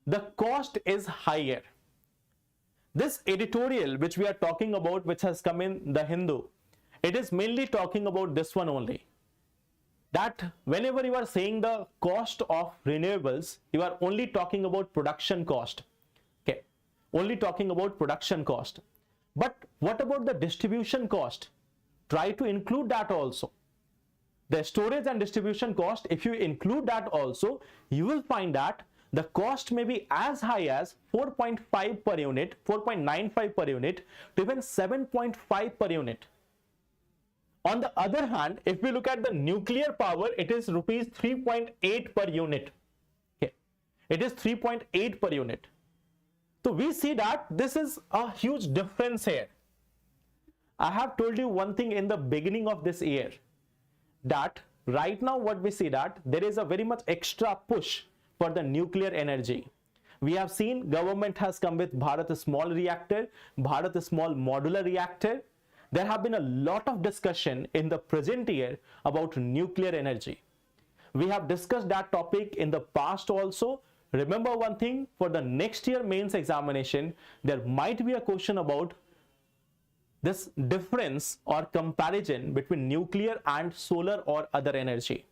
the cost is higher. This editorial which we are talking about, which has come in the Hindu, it is mainly talking about this one only. That whenever you are saying the cost of renewables, you are only talking about production cost. Okay, only talking about production cost. But what about the distribution cost? Try to include that also. The storage and distribution cost, if you include that also, you will find that the cost may be as high as 4.5 per unit, 4.95 per unit to even 7.5 per unit. On the other hand, if we look at the nuclear power, it is rupees 3.8 per unit. Okay, it is 3.8 per unit. So we see that this is a huge difference here. I have told you one thing in the beginning of this year, that right now what we see that there is a very much extra push for the nuclear energy. We have seen government has come with Bharat Small Reactor, Bharat Small Modular Reactor. There have been a lot of discussion in the present year about nuclear energy. We have discussed that topic in the past also. Remember one thing, for the next year mains examination, there might be a question about this difference or comparison between nuclear and solar or other energy.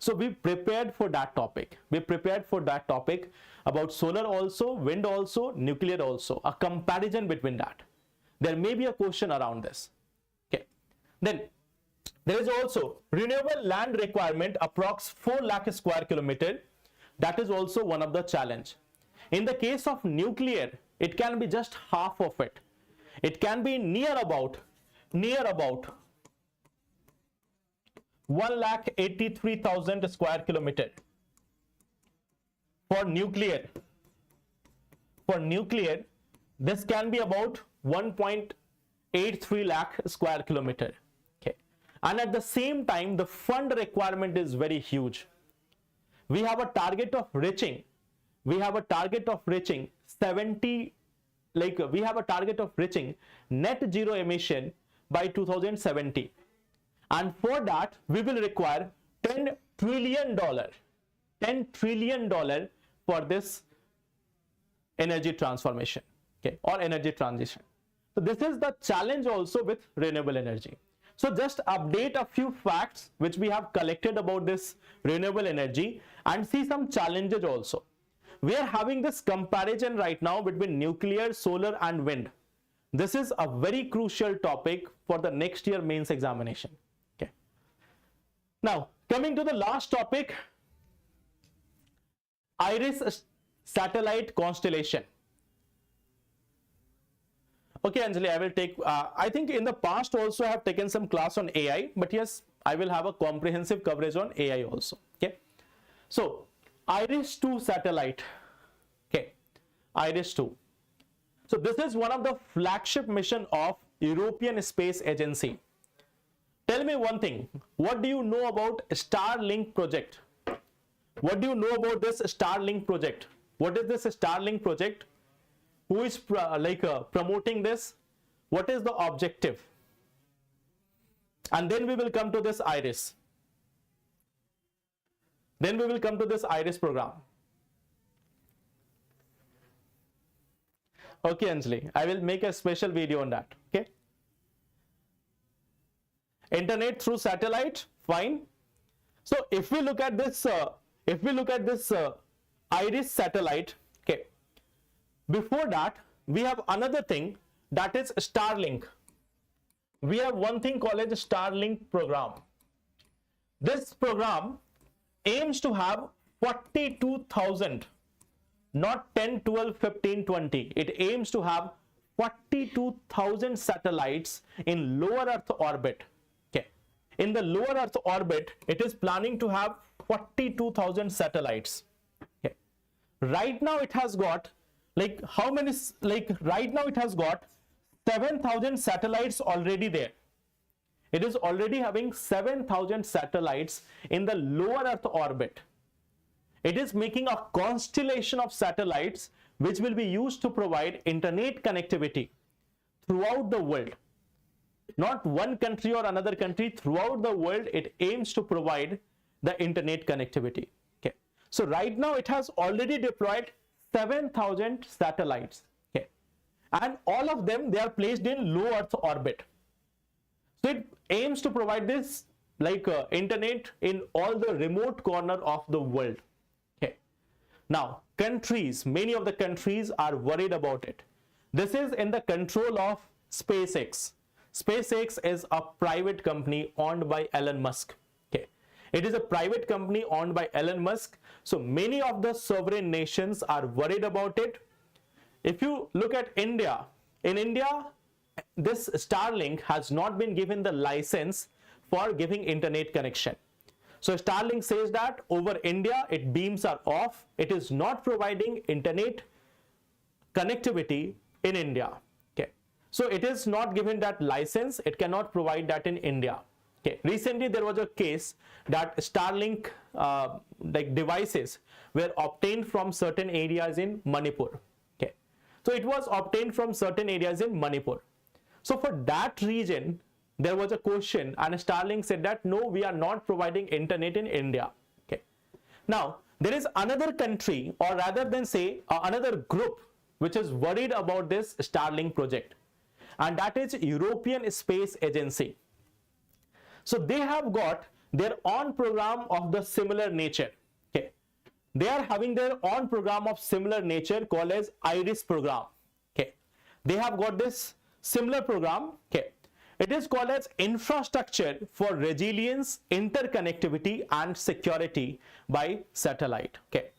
So we prepared for that topic. We prepared for that topic about solar also, wind also, nuclear also, a comparison between that. There may be a question around this. Okay. Then there is also renewable land requirement approx 4 lakh square kilometer. That is also one of the challenge. In the case of nuclear, it can be just half of it. It can be near about 1,83,000 square kilometer for nuclear. For nuclear, this can be about 1.83 lakh square kilometer. Okay, and at the same time, the fund requirement is very huge. We have a target of reaching. We have a target of reaching 70. We have a target of reaching net zero emission by 2070. and for that we will require $10 trillion for this energy transformation, okay, or energy transition. So this is the challenge also with renewable energy. So just update a few facts which we have collected about this renewable energy and see some challenges also. We are having this comparison right now between nuclear, solar and wind. This is a very crucial topic for the next year mains examination. Okay. Now coming to the last topic, IRIS satellite constellation. Okay, Anjali, I will take, I think in the past also I have taken some class on AI, but yes, I will have a comprehensive coverage on AI also. Okay. So, IRIS-2 satellite. Okay, IRIS-2. So, this is one of the flagship mission of European Space Agency. Tell me one thing, what do you know about Starlink project? What do you know about this Starlink project? What is this Starlink project? Who is promoting this? What is the objective? And then we will come to this IRIS. Then we will come to this IRIS program. Okay, Anjali, I will make a special video on that. Okay. Internet through satellite, fine. So if we look at this, IRIS satellite, okay. Before that, we have another thing, that is Starlink. We have one thing called as Starlink program. This program aims to have 42,000, not 10, 12, 15, 20. It aims to have 42,000 satellites in lower Earth orbit. Okay. In the lower Earth orbit, it is planning to have 42,000 satellites. Okay. Right now it has got right now it has got 7,000 satellites already there. It is already having 7,000 satellites in the lower Earth orbit. It is making a constellation of satellites which will be used to provide internet connectivity throughout the world. Not one country or another country, throughout the world it aims to provide the internet connectivity. Okay. So right now it has already deployed 7,000 satellites, okay, and all of them, they are placed in low Earth orbit. So it aims to provide this internet in all the remote corner of the world. Okay. Now countries, many of the countries are worried about it. This is in the control of SpaceX. SpaceX is a private company owned by Elon Musk. Okay. It is a private company owned by Elon Musk. So many of the sovereign nations are worried about it. If you look at India, in India, this Starlink has not been given the license for giving internet connection. So Starlink says that over India, its beams are off. It is not providing internet connectivity in India. Okay. So it is not given that license. It cannot provide that in India. Okay. Recently, there was a case that Starlink devices were obtained from certain areas in Manipur. Okay. So it was obtained from certain areas in Manipur. So for that region, there was a question and Starlink said that no, we are not providing internet in India. Okay. Now, there is another country, or rather than say another group, which is worried about this Starlink project, and that is European Space Agency. So they have got their own program of the similar nature. Okay. They are having their own program of similar nature called as IRIS program. Okay. They have got this similar program. Okay. It is called as Infrastructure for Resilience, Interconnectivity and Security by Satellite. Okay.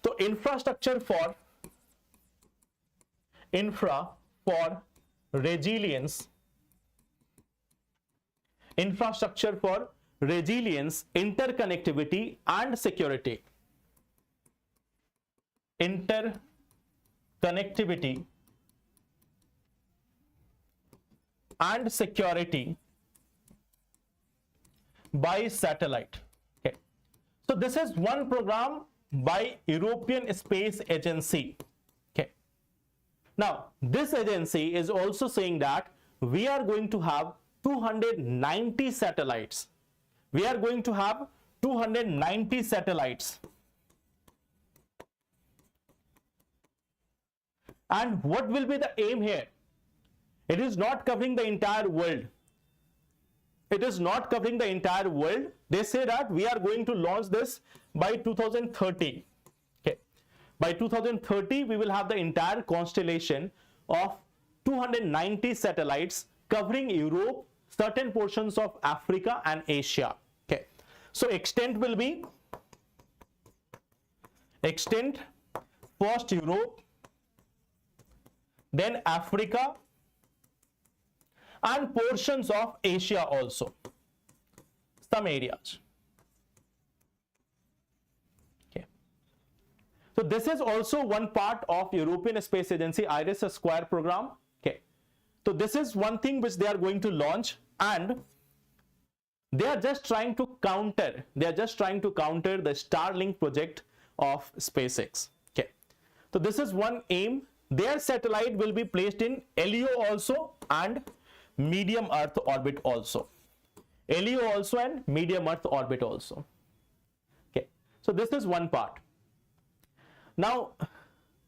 So infrastructure for resilience, infrastructure for resilience, interconnectivity and security. Interconnectivity and security by satellite. Okay. So this is one program by European Space Agency. Okay. Now this agency is also saying that we are going to have 290 satellites. We are going to have 290 satellites. And what will be the aim here? It is not covering the entire world. It is not covering the entire world. They say that we are going to launch this by 2030. Okay. By 2030, we will have the entire constellation of 290 satellites covering Europe, certain portions of Africa and Asia. Okay. So extent will be first Europe, then Africa, and portions of Asia also, some areas. Okay. So this is also one part of European Space Agency IRIS Square program. Okay. So this is one thing which they are going to launch, and they are just trying to counter the Starlink project of SpaceX. Okay. So this is one aim. Their satellite will be placed in LEO also and medium Earth orbit also. LEO also and medium Earth orbit also. Okay. So this is one part. Now,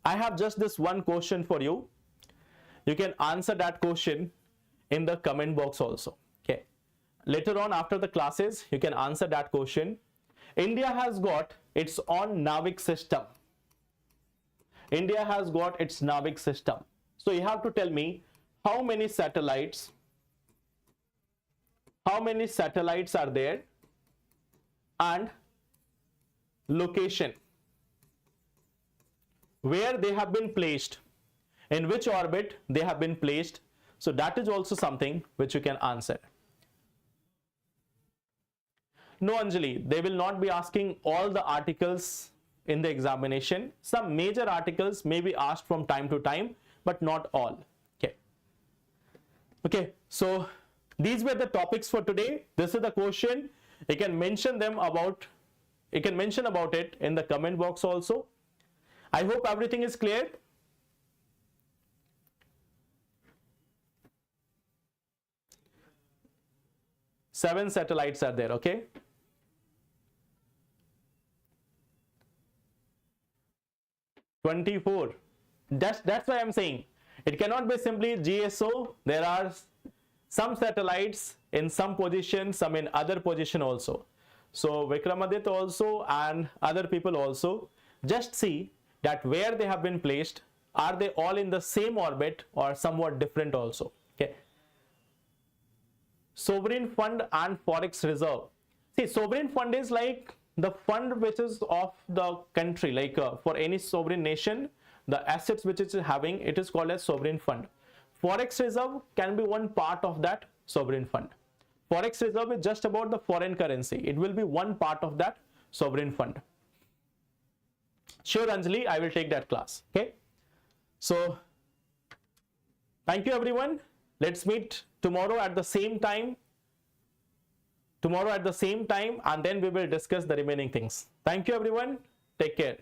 I have just this one question for you. You can answer that question in the comment box also. Okay. Later on after the classes, you can answer that question. India has got its own NAVIC system. India has got its NAVIC system. So you have to tell me how many satellites are there and location where they have been placed, in which orbit they have been placed. So that is also something which you can answer. No, Anjali, they will not be asking all the articles in the examination. Some major articles may be asked from time to time, but not all. Okay. Okay, so these were the topics for today. This is the question. You can mention about it in the comment box also. I hope everything is clear. Seven satellites are there, okay? $24. That's why I'm saying it cannot be simply GSO. There are some satellites in some position, some in other position also. So Vikramaditya also and other people also, just see that where they have been placed, are they all in the same orbit or somewhat different also. Okay. Sovereign fund and forex reserve. See, sovereign fund is like the fund which is of the country, like for any sovereign nation, the assets which it is having, it is called as sovereign fund. Forex reserve can be one part of that sovereign fund. Forex reserve is just about the foreign currency. It will be one part of that sovereign fund. Sure, Anjali, I will take that class. Okay. So, thank you everyone. Let's meet tomorrow at the same time. And then we will discuss the remaining things. Thank you everyone. Take care.